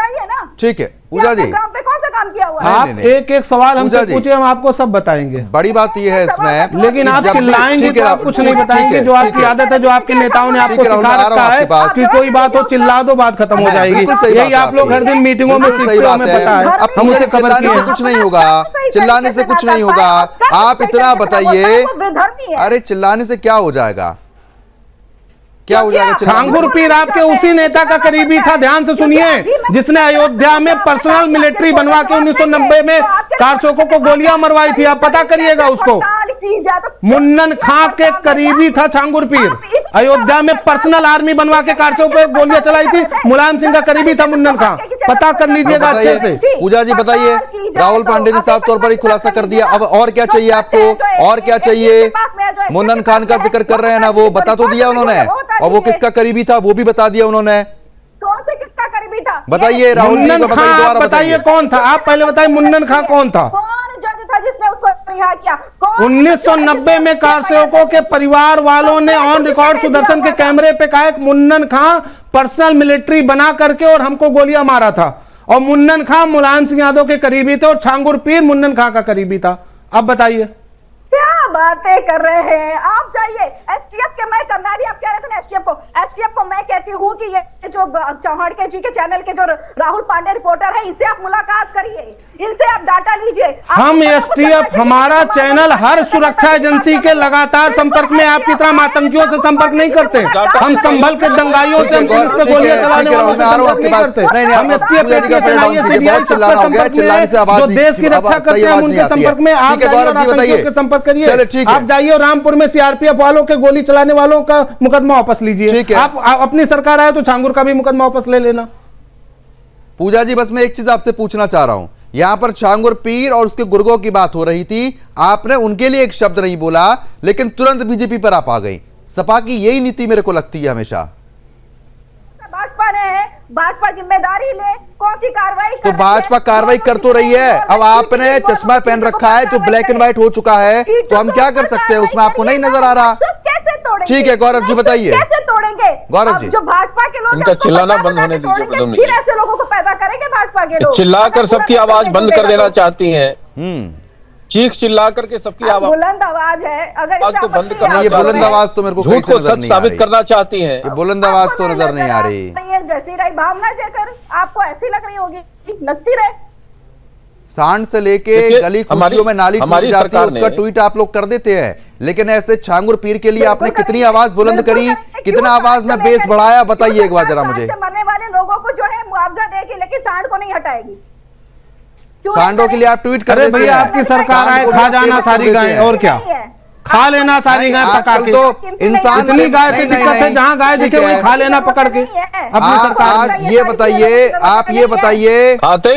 ठीक है पूजा जी, कौन सा काम किया हुआ है? आप एक एक सवाल हमसे पूछे, हम आपको सब बताएंगे। बड़ी बात यह है इसमें, लेकिन आप चिल्लाएंगे तो आप कुछ नहीं बताएंगे, जो आपकी आदत है, जो आपके नेताओं ने आपको सिखा रखा है कि कोई बात हो चिल्ला दो, बात खत्म हो जाएगी। यही आप लोग हर दिन मीटिंगों में सीखते हो, हमें पता है, हम उसे चिल्लाने से कुछ नहीं होगा, चिल्लाने से कुछ नहीं होगा। आप इतना बताइए, अरे चिल्लाने से क्या हो जाएगा, क्या हो जाएगा? छांगुर पीर आपके उसी नेता का करीबी था, ध्यान से सुनिए, जिसने अयोध्या में पर्सनल मिलिट्री बनवा के 1990 में कारसेवकों को गोलियां मरवाई थी। आप पता करिएगा उसको। मुन्नन खां के करीबी था छांगुर पीर, अयोध्या में पर्सनल आर्मी बनवा के कारसेवकों पे गोलियां चलाई थी। मुलायम सिंह का करीबी था मुन्नन खां, पता कर लीजिएगा अच्छे से। पूजा जी बताइए, राहुल पांडे ने साफ तौर पर ही खुलासा कर दिया, अब और क्या चाहिए आपको, और क्या चाहिए? मुन्नन खान का जिक्र कर रहे हैं ना, वो बता तो दिया उन्होंने, और वो किसका करीबी था वो भी बता दिया उन्होंने। कौन से किसका करीबी था बताइए, राहुल जी को बताइए, दोबारा बताइए कौन था, आप पहले बताइए मुन्नन खां कौन था? कौन जज था जिसने उसको रिहा किया? 1990 में कारसेवकों के परिवार वालों ने ऑन रिकॉर्ड सुदर्शन के कैमरे पे कहा कि मुन्नन खां पर्सनल मिलिट्री बना करके और हमको गोलियां मारा था, और मुन्नन खां मुलायम सिंह यादव के करीबी थे और छांगुर पीर मुन्नन खां का करीबी था। अब बताइए क्या बातें कर रहे हैं आप? जाइए एसटीएफ के, मैं भी आप कह रहे थे ना एसटीएफ को मैं कहती हूँ कि ये जो चौहान के जी के चैनल के जो राहुल पांडे रिपोर्टर है, इनसे आप मुलाकात करिए, इनसे आप डाटा लीजिए। हम एसटीएफ, हमारा चैनल हर सुरक्षा एजेंसी के लगातार संपर्क में, आपकी तरह आतंकियों से संपर्क नहीं करते। हम संभल के दंगाइयों से, गोलियां चलाने वालों से संपर्क नहीं करते। हम एसटीएफ जो देश की रक्षा करते हैं उनके संपर्क में आप संपर्क करिए। आप जाइए और रामपुर में सीआरपीएफ वालों के गोली चलाने वालों का मुकदमा वापस लीजिए। आप अपनी सरकार आए तो छांगुर का भी मुकदमा वापस ले लेना। पूजा जी बस मैं एक चीज आपसे पूछना चाह रहा हूं, यहां पर छांगुर पीर और उसके गुर्गों की बात हो रही थी, आपने उनके लिए एक शब्द नहीं बोला, लेकिन तुरंत बीजेपी पर आप आ गई। सपा की यही नीति मेरे को लगती है हमेशा। भाजपा ने है, भाजपा जिम्मेदारी ले, कौन सी कार्रवाई? तो भाजपा कार्रवाई कर तो रही है, अब आपने चश्मा पहन रखा है जो ब्लैक एंड व्हाइट हो चुका है, तो हम क्या कर सकते हैं उसमें? आपको नहीं नजर आ रहा? ठीक है गौरव जी बताइए। कैसे तोड़ेंगे गौरव जी? जो भाजपा के लोग, इनका चिल्लाना बंद होने दीजिए प्रधान जी। फिर ऐसे लोगों को पैदा करेंगे भाजपा के लोग, चिल्लाकर सबकी आवाज बंद कर देना चाहती हैं, चीख चिल्ला करके सबकी आवाज, बुलंद आवाज है, अगर आवाज को बंद करना, ये बुलंद आवाज तो मेरे को झूठ को सच साबित करना चाहती हैं। ये बुलंद आवाज तो नजर नहीं आ रही। जैसी रही भावना जेकर आपको ऐसी लग रही होगी, लगती रहे। सांड से लेके देखिए, गली हमारी- कुचियों में नाली टूट हमारी जाती है, सरकार उसका ने- ट्वीट आप लोग कर देते हैं, लेकिन ऐसे छांगुर पीर के लिए आपने बिल्कुल कितनी करेंगे, आवाज बुलंद बिल्कुल करी, करेंगे। कितना क्यों आवाज में सांड बेस से बढ़ाया, लेके- बताइए एक बार क्यों जरा सांड मुझे। से मरने वाले लोगों को जो है मुआवजा देगी, लेकिन सांड को नहीं हटाएगी। क्यों नहीं सांडों के लिए आप ट्वीट कर अरे देते भैया हैं। आपकी सरकार सांड आए को भी खा आप जाना तेज कर सारी देते गाय हैं। और क्या नहीं है। खा लेना सारी नहीं, गाय पका आजकल के। तो इंसान इतनी गाय से नहीं, दिक्कत है, नहीं, जहाँ गाय ठीक दिखे वहीं है। खा लेना पकड़ के। नहीं है। अपनी सरकार आज ये बताइए, आप ये बताइए, खाते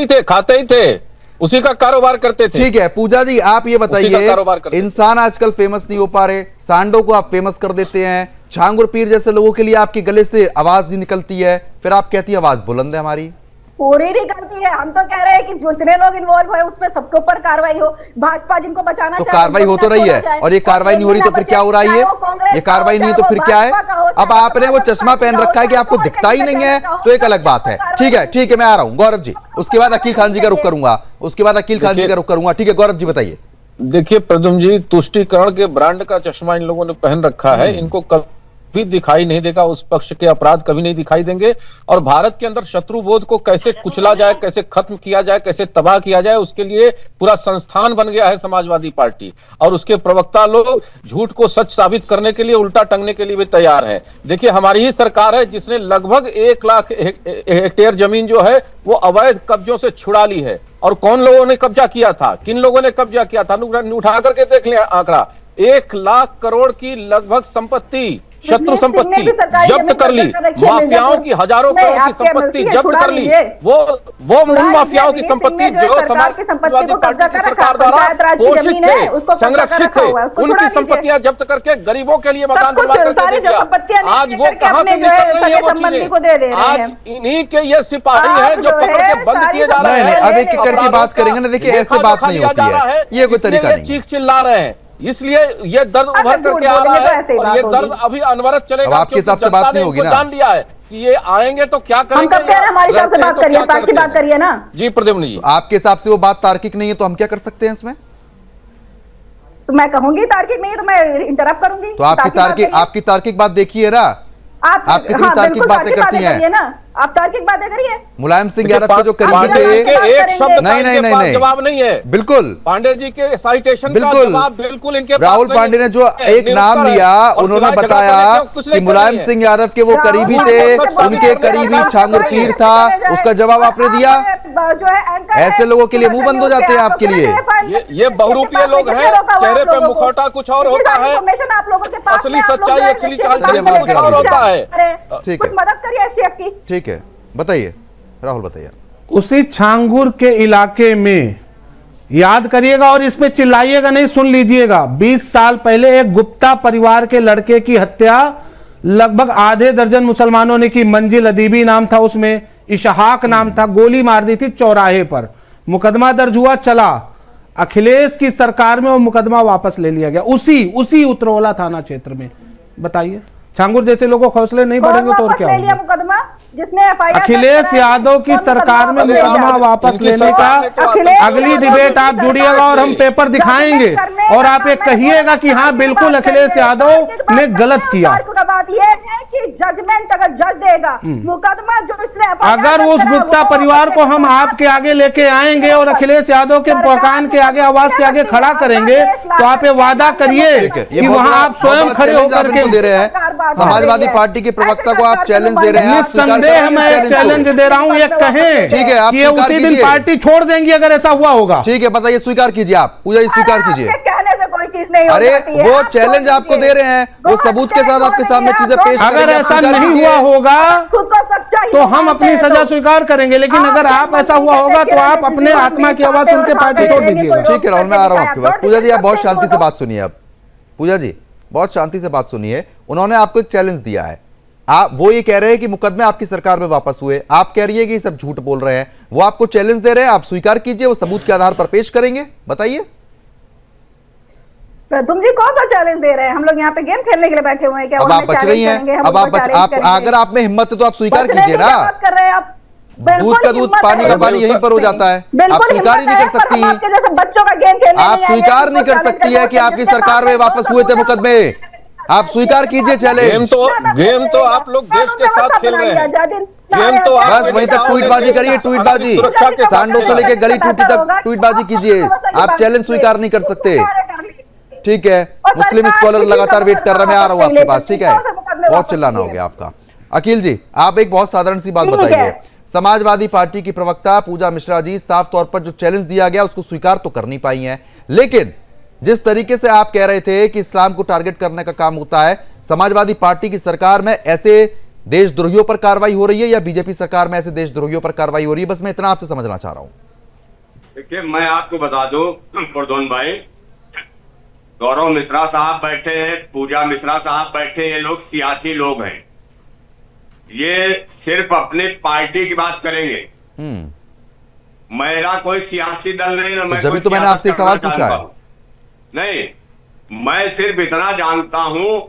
ही थे, उसी का कारोबार करते थे। ठीक है पूजा जी, आप ये उसी का बताइए, कारोबार करते हैं। इंसान आजकल फेमस नहीं हो पा रहे, सांडों को आप फेमस कर देते हैं, छांगुर पीर जैसे लोगों के लिए आपके गले से आवाज नहीं निकलती है, फिर आप कहती है आवाज बुलंद है हमारी। पूरी नहीं करती है। हम तो कह रहे हैं कि जितने लोग इन्वॉल्व हुए उस पर सबके ऊपर कार्रवाई हो। भाजपा जिनको बचाना तो चाहे, कार्रवाई उनको हो तो रही छोड़ा है, जाए। और ये कार्रवाई नहीं हो रही तो फिर क्या हो रहा है? चाहे वो कांग्रेस ये का हो, कार्रवाई नहीं है तो चाहे फिर वो क्या है? भाजपा का हो, अब चाहे आपने वो समाजवादी चश्मा पहन पार्टी रखा है कि का आपको हो, दिखता ही चाहे नहीं है, कांग्रेस तो एक का हो, अलग बात है। ठीक है, ठीक है, मैं आ रहा हूँ गौरव जी, उसके बाद अकील खान जी का रुख करूंगा, उसके बाद अकील खान जी का रुख करूंगा। ठीक है गौरव जी बताइए। देखिए प्रद्युम्न जी, तुष्टीकरण के ब्रांड का चश्मा इन लोगों ने पहन रखा है, इनको कभी दिखाई नहीं देगा, उस पक्ष के अपराध कभी नहीं दिखाई देंगे, और भारत के अंदर शत्रुबोध को कैसे कुचला जाए, कैसे खत्म किया जाए, कैसे तबाह किया जाए, उसके लिए पूरा संस्थान बन गया है समाजवादी पार्टी, और उसके प्रवक्ता लोग झूठ को सच साबित करने के लिए, उल्टा टंगने के लिए भी तैयार है। देखिए हमारी ही सरकार है जिसने लगभग 1 लाख हेक्टेयर जमीन जो है वो अवैध कब्जों से छुड़ा ली है। और कौन लोगों ने कब्जा किया था, किन लोगों ने कब्जा किया था, उठा करके देख लिया आंकड़ा, 1 लाख करोड़ की लगभग संपत्ति, शत्रु संपत्ति जब्त कर ली, माफियाओं की हजारों करोड़ की संपत्ति जब्त कर ली, वो उन माफियाओं की संपत्ति जो समाजवादी पार्टी की सरकार द्वारा पोषित थे, संरक्षित थे, उनकी संपत्तियां जब्त करके गरीबों के लिए मकान बनवा करके दे दिया। आज वो कहां से निकल रही है वो चीजें? आज इन्हीं के ये सिपाही हैं जो पकड़ के बंद किए जा रहे हैं। अब एक एक करके बात करेंगे ना, देखिए ऐसे बात नहीं होती है, ये कोई तरीका नहीं। चीख चिल्ला रहे हैं, इसलिए ये दर्द उभर करके आ रहा है, और ये दर्द अभी अनवरत चलेगा। आपके हिसाब से बात नहीं होगी ना, जान लिया है कि ये आएंगे तो क्या करेंगे। हम कब कह रहे हैं हमारी तरफ से बात करिए, बात की बात करिए ना जी प्रद्युम्न जी। आपके हिसाब से वो बात तार्किक नहीं है तो हम क्या कर सकते हैं इसमें? तो मैं कहूंगी तार्किक नहीं है तो मैं इंटरप्ट करूंगी। तो आपकी तार्किक बात देखिए ना, आप कितनी तार्किक बातें करती हैं ना, आप तार्किक बातें करिए। मुलायम सिंह यादव के जो करीबी थे, एक शब्द नहीं, जवाब नहीं है, बिल्कुल पांडे जी के साइटेशन का जवाब बिल्कुल इनके पास राहुल नहीं है। पांडे ने जो एक नाम लिया, उन्होंने बताया कि मुलायम सिंह यादव के वो करीबी थे, उनके करीबी छांगुर पीर था, उसका जवाब आपने दिया। जो है एंकर ऐसे लोगों के लिए मुंह बंद हो जाते हैं आपके लिए। ये बहुरूपीय लोग हैं, चेहरे पे मुखौटा कुछ और होता है, आप लोगों के पास असली सच्चाई असली चाल चलन कुछ और होता है। ठीक कुछ है, मदद करिए एसटीएफ की। ठीक है, बताइए राहुल बताइए। उसी छांगुर के इलाके में याद करिएगा और इस पे चिल्लाइएगा नहीं, सुन लीजिएगा। 20 साल पहले एक गुप्ता परिवार के लड़के की हत्या लगभग आधे दर्जन मुसलमानों ने की। मंजिल अदीबी नाम था, उसमें इशहाक नाम था, गोली मार दी थी चौराहे पर। मुकदमा दर्ज हुआ, चला, अखिलेश की सरकार में वो मुकदमा वापस ले लिया गया, उसी उतरौला थाना क्षेत्र में। बताइए छांगुर जैसे लोगों को हौसले नहीं बढ़ेंगे तो और क्या होगा? मुकदमा जिसने एफआईआर अखिलेश यादव की सरकार में मुकदमा वापस लेने का अगली डिबेट आप जुड़िएगा और हम पेपर दिखाएंगे और आप ये कहिएगा कि हाँ बिल्कुल अखिलेश यादव ने गलत किया। बात यह है कि जजमेंट अगर जज देगा मुकदमा जो इसने अगर उस गुप्ता परिवार को हम आपके आगे लेके आएंगे और अखिलेश यादव के मकान के आगे, आवास के आगे खड़ा करेंगे तो आप ये वादा करिए कि वहां आप स्वयं खड़े होकर के दे रहे हैं। समाजवादी पार्टी के प्रवक्ता को आप चैलेंज दे रहे हैं। निस्संदेह मैं चैलेंज दे रहा हूं, ये कहें ठीक है, आप ये उसी दिन पार्टी छोड़ देंगी अगर ऐसा हुआ होगा। ठीक है, बताइए, स्वीकार कीजिए, आप पूजा जी स्वीकार कीजिए। कहने से कोई चीज नहीं अरे वो चैलेंज आपको दे रहे हैं, वो सबूत के साथ आपके सामने चीजें पेश अगर ऐसा नहीं हुआ होगा तो हम अपनी सजा स्वीकार करेंगे, लेकिन अगर आप ऐसा हुआ होगा तो आप अपने आत्मा की आवाज सुन के पार्टी छोड़ दीजिएगा। ठीक है राहुल, मैं आ रहा हूं आपके पास। पूजा जी आप बहुत शांति से बात सुनिए। अब पूजा जी बहुत शांति से बात सुनिए। उन्होंने आपको एक चैलेंज दिया है, आप वो ये कह रहे हैं कि मुकदमे आपकी सरकार में वापस हुए, आप कह रही है कि सब झूठ बोल रहे हैं। वो आपको चैलेंज दे रहे हैं, आप स्वीकार कीजिए, वो सबूत के आधार पर पेश करेंगे। बताइए तुम जी कौन सा चैलेंज दे रहे हैं? हम लोग यहाँ पे गेम खेलने के लिए बैठे हुए हैं क्या? अब आप बच रही हैं, अब आप अगर आप में हिम्मत है तो आप स्वीकार कीजिए ना। कर रहे हैं आप, दूध का दूध पानी का पानी यहीं पर हो जाता है। आप स्वीकार ही नहीं कर सकती, जैसे बच्चों का गेम खेलने आप स्वीकार नहीं कर सकती है कि आपकी सरकार में वापस हुए थे मुकदमे। आप स्वीकार कीजिए चैलेंज। गेम तो आप लोग देश के साथ खेल रहे हैं। गेम तो आप बस वहीं तक ट्वीटबाजी करिए, ट्वीटबाजी सांडों से लेके गली टूटी तक ट्वीटबाजी कीजिए। आप चैलेंज स्वीकार नहीं कर सकते, ठीक है। मुस्लिम स्कॉलर लगातार वेट कर रहा है, मैं आ रहा हूं आपके पास, ठीक है। बहुत चिल्लाना हो गया आपका। अखिल जी, आप एक बहुत साधारण सी बात बताइए। समाजवादी पार्टी की प्रवक्ता पूजा मिश्रा जी साफ तौर पर जो चैलेंज दिया गया उसको स्वीकार तो कर नहीं पाई हैं, लेकिन जिस तरीके से आप कह रहे थे कि इस्लाम को टारगेट करने का काम होता है, समाजवादी पार्टी की सरकार में ऐसे देशद्रोहियों पर कार्रवाई हो रही है या बीजेपी सरकार में ऐसे देशद्रोहियों पर कार्रवाई हो रही है? बस मैं इतना आपसे समझना चाह रहा हूं। देखिए, मैं आपको बता दूं प्रदोन भाई, गौरव मिश्रा साहब बैठे हैं, पूजा मिश्रा साहब बैठे हैं, ये लोग सियासी लोग हैं। ये सिर्फ अपनी पार्टी की बात करेंगे। मेरा कोई सियासी दल नहीं ना, मैं जब तो मैंने आपसे सवाल पूछा है। नहीं, मैं सिर्फ इतना जानता हूं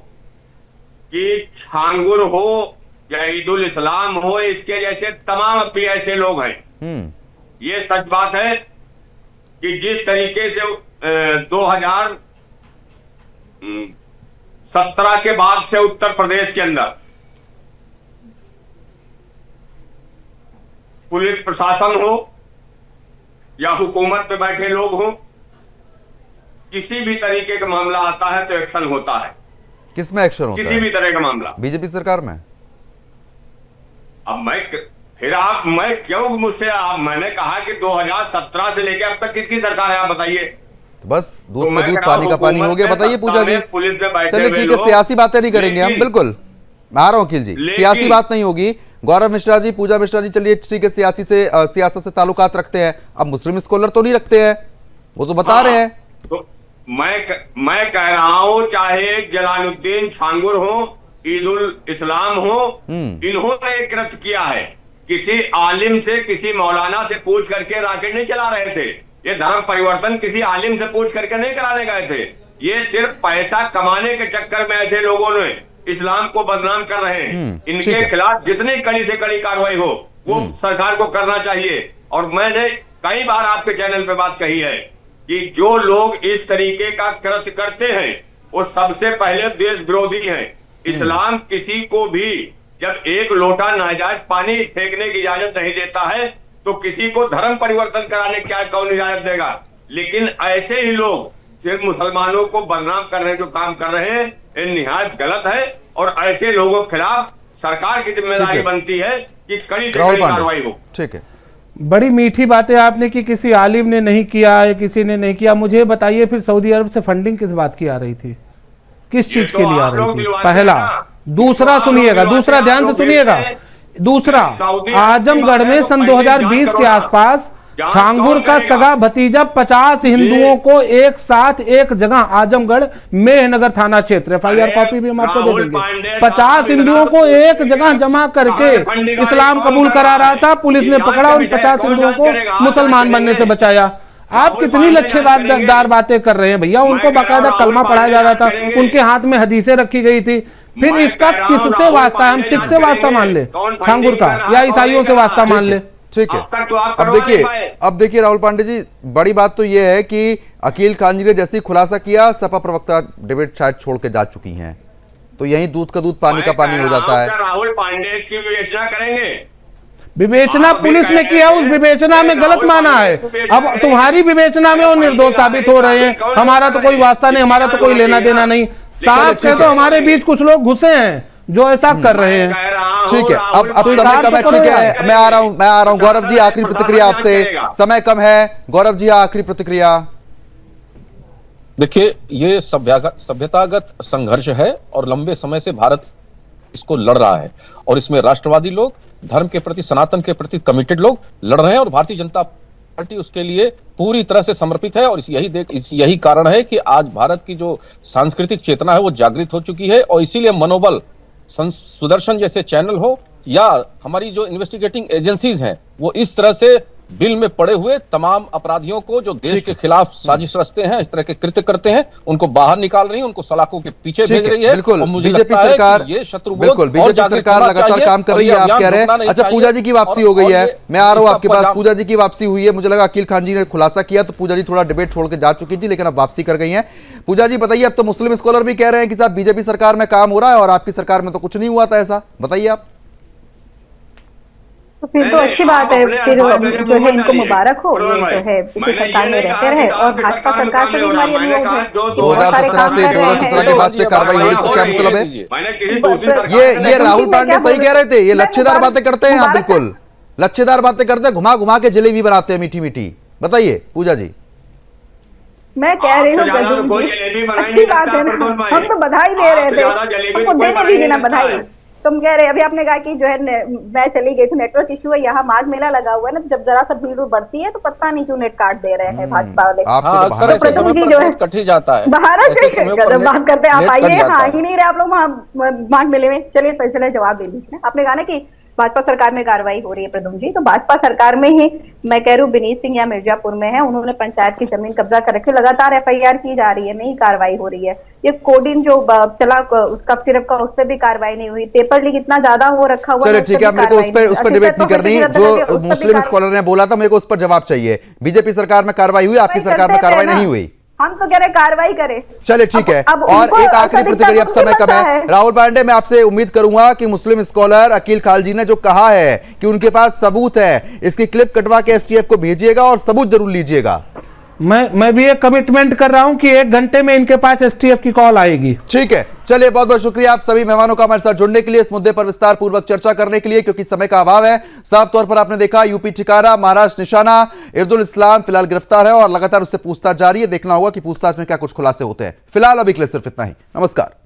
कि छांगुर हो या ईदुल इस्लाम हो, इसके जैसे तमाम भी ऐसे लोग हैं। ये सच बात है कि जिस तरीके से 2017 के बाद से उत्तर प्रदेश के अंदर पुलिस प्रशासन हो या हुकूमत में बैठे लोग हो, किसी भी तरीके का मामला आता है तो एक्शन होता है। किसमें एक्शन होता है? किसी भी तरह का मामला बीजेपी सरकार में। अब मैं क्यों मुझसे मैंने कहा कि 2017 से लेकर अब तक किसकी सरकार है, आप बताइए। तो बस दूध का दूध पानी का पानी हो गया। बताइए पूजा जी। पुलिस में बैठे चलिए ठीक है, सियासी बातें नहीं करेंगे हम, बिल्कुल मैं आ रहा हूं अखिल जी, सियासी बात नहीं होगी। गौरव मिश्रा जी, पूजा मिश्रा जी, चलिए ठीक है, सियासत से ताल्लुकात रखते हैं। अब मुस्लिम स्कॉलर तो नहीं रखते हैं, वो तो बता रहे हैं। तो मैं कह रहा हूं, चाहे जलालुद्दीन छांगुर हो, ईदुल इस्लाम हो, इन्होंने कृत्य किया है। किसी आलिम से, किसी मौलाना से पूछ करके राकेट नहीं चला रहे थे। ये धर्म परिवर्तन किसी आलिम से पूछ करके नहीं कराने गए थे। ये सिर्फ पैसा कमाने के चक्कर में ऐसे लोगों ने इस्लाम को बदनाम कर रहे हैं। इनके खिलाफ जितनी कड़ी से कड़ी कार्रवाई हो वो सरकार को करना चाहिए। और मैंने कई बार आपके चैनल पे बात कही है कि जो लोग इस तरीके का कृत्य करते हैं वो सबसे पहले देश विरोधी हैं। इस्लाम किसी को भी जब एक लोटा नाजायज पानी फेंकने की इजाजत नहीं देता है तो किसी को धर्म परिवर्तन कराने की कौन इजाजत देगा। लेकिन ऐसे ही लोग सिर्फ मुसलमानों को बदनाम करने जो काम कर रहे हैं, ये निहायत गलत है। और ऐसे लोगों के खिलाफ सरकार की जिम्मेदारी बनती है कि कड़ी से कड़ी कार्रवाई हो। ठीक है, बड़ी मीठी बातें आपने कि किसी आलिम ने नहीं किया या किसी ने नहीं किया। मुझे बताइए फिर सऊदी अरब से फंडिंग किस बात की आ रही थी, किस चीज के लिए आ रही थी? पहला। दूसरा सुनिएगा, दूसरा ध्यान से सुनिएगा। दूसरा, आजमगढ़ में सन 2020 के आसपास छांगुर का सगा भतीजा 50 हिंदुओं को एक साथ एक जगह, आजमगढ़ मेहनगर थाना क्षेत्र, FIR कॉपी भी हम आपको दे देंगे, 50 हिंदुओं को एक जगह जमा करके इस्लाम कबूल करा रहा था। पुलिस ने पकड़ा, उन 50 हिंदुओं को मुसलमान बनने से बचाया। आप कितनी लच्छेदार बातें कर रहे हैं भैया। उनको बाकायदा कलमा पढ़ाया जा रहा था, उनके हाथ में हदीसें रखी गई थी। फिर इसका किससे वास्ता है? हम सिख से वास्ता मान ले छांगुर का, या ईसाइयों से वास्ता मान ले? ठीक है। अब देखिए राहुल पांडे जी, बड़ी बात तो यह है कि अकील खान जी ने जैसे ही खुलासा किया, सपा प्रवक्ता डिबेट शायद छोड़ के जा चुकी हैं, तो यही दूध का दूध पानी का पानी हो जाता है। राहुल पांडे की विवेचना करेंगे। विवेचना पुलिस ने किया, उस विवेचना में गलत माना है। अब तुम्हारी विवेचना में वो निर्दोष साबित हो रहे हैं। हमारा तो कोई वास्ता नहीं, हमारा तो कोई लेना देना नहीं। साफ है तो हमारे बीच कुछ लोग घुसे हैं जो ऐसा कर रहे हैं। ठीक है, अब समय कम है, ठीक है, मैं आ रहा हूं। गौरव जी, आखिरी प्रतिक्रिया आपसे, समय कम है। गौरव जी, आखिरी प्रतिक्रिया। देखिए, ये सभ्यतागत संघर्ष है और लंबे समय से भारत इसको लड़ रहा है और इसमें राष्ट्रवादी लोग, धर्म के प्रति, सनातन के प्रति कमिटेड लोग लड़ रहे हैं और भारतीय जनता पार्टी उसके लिए पूरी तरह से समर्पित है। और यही कारण है कि आज भारत की जो सांस्कृतिक चेतना है वो जागृत हो चुकी है। और इसीलिए मनोबल, सुदर्शन जैसे चैनल हो या हमारी जो इन्वेस्टिगेटिंग एजेंसीज हैं, वो इस तरह से बिल में पड़े हुए तमाम अपराधियों को जो देश के खिलाफ साजिश रचते हैं, इस तरह के कृत्य करते हैं, उनको बाहर निकाल रही है, उनको सलाखों के पीछे भेज रही है। बिल्कुल, बीजेपी सरकार, ये बिल्कुल बीजेपी सरकार लगातार काम कर रही है, आप कह रहे हैं। अच्छा, पूजा जी की वापसी हो गई है, मैं आ रहा हूं आपके पास। पूजा जी की वापसी हुई है, मुझे लगा अकील खान जी ने खुलासा किया तो पूजा जी थोड़ा डिबेट छोड़ के जा चुकी थी, लेकिन अब वापसी कर गई है। पूजा जी बताइए, अब तो मुस्लिम स्कॉलर भी कह रहे हैं कि साहब बीजेपी सरकार में काम हो रहा है और आपकी सरकार में तो कुछ नहीं हुआ था, ऐसा बताइए आप। तो फिर तो अच्छी बात है, फिर जो है इनको मुबारक हो, ये जो है पिछली सरकार में रहते रहे और भाजपा सरकार से भी हमारी अनुरोध है कि बहुत सारे 2017 काम से कर रहे 2017 हैं। के बाद से कार्रवाई हुई, इसका क्या मतलब है? मैंने किसी दूसरी सरकार ये राहुल पांडे सही कह रहे थे, ये लच्छेदार बातें करते हैं आप, बिल्कुल लच्छेदार बातें करते हैं, घुमा घुमा के जलेबी बनाते हैं मीठी मीठी। बताइए पूजा जी। मैं कह रही हूँ अच्छी बात है ना, हम तो बधाई दे रहे थे, हमको देने दीजिए ना बधाई। तुम कह रहे अभी आपने कहा कि जो है मैं चली गई थी, नेटवर्क इशू है, यहाँ माघ मेला लगा हुआ है ना, जब जरा सा भीड़ बढ़ती है तो पता नहीं क्यों नेट काट दे रहे हैं भाजपा वाले। अक्सर ऐसे समय पर नेट कट ही जाता है, भारत ऐसे समय पर बात करते हैं, आप नेट कट आइए, जाता हाँ है। ही नहीं रहे आप लोग माघ मेले में। चलिए पहले जवाब दे लीजिए। आपने कहा ना कि भाजपा सरकार में कार्रवाई हो रही है प्रदुम जी, तो भाजपा सरकार में ही मैं कह रही हूँ विनीत सिंह या मिर्जापुर में है, उन्होंने पंचायत की जमीन कब्जा कर रखी, लगातार एफआईआर की जा रही है, नहीं कार्रवाई हो रही है। ये कोडिन जो चला उसका सिर्फ का, उस पर भी कार्रवाई नहीं हुई। पेपर लीक इतना ज्यादा हो रखा हुआ। चलिए ठीक है, मेरे को उस पर डिबेट नहीं करनी, जो मुस्लिम स्कॉलर ने बोला था मेरे को उस पर जवाब चाहिए। बीजेपी सरकार में कार्रवाई हुई, आपकी सरकार में कार्रवाई नहीं हुई। हम तो कह रहे कार्रवाई करें। चलिए ठीक है, और एक आखिरी प्रतिक्रिया, अब समय कम है। राहुल पांडे, मैं आपसे उम्मीद करूंगा कि मुस्लिम स्कॉलर अकील खालजी ने जो कहा है कि उनके पास सबूत है, इसकी क्लिप कटवा के एसटीएफ को भेजिएगा और सबूत जरूर लीजिएगा। मैं भी एक कमिटमेंट कर रहा हूं कि 1 घंटे में इनके पास एसटीएफ की कॉल आएगी। ठीक है, चलिए बहुत बहुत शुक्रिया आप सभी मेहमानों का हमारे साथ जुड़ने के लिए, इस मुद्दे पर विस्तार पूर्वक चर्चा करने के लिए, क्योंकि समय का अभाव है। साफ तौर पर आपने देखा यूपी ठिकाना, महाराष्ट्र निशाना, इर्दुल इस्लाम फिलहाल गिरफ्तार है और लगातार उससे पूछताछ जारी है। देखना होगा कि पूछताछ में क्या कुछ खुलासे होते हैं। फिलहाल अभी के लिए सिर्फ इतना ही। नमस्कार।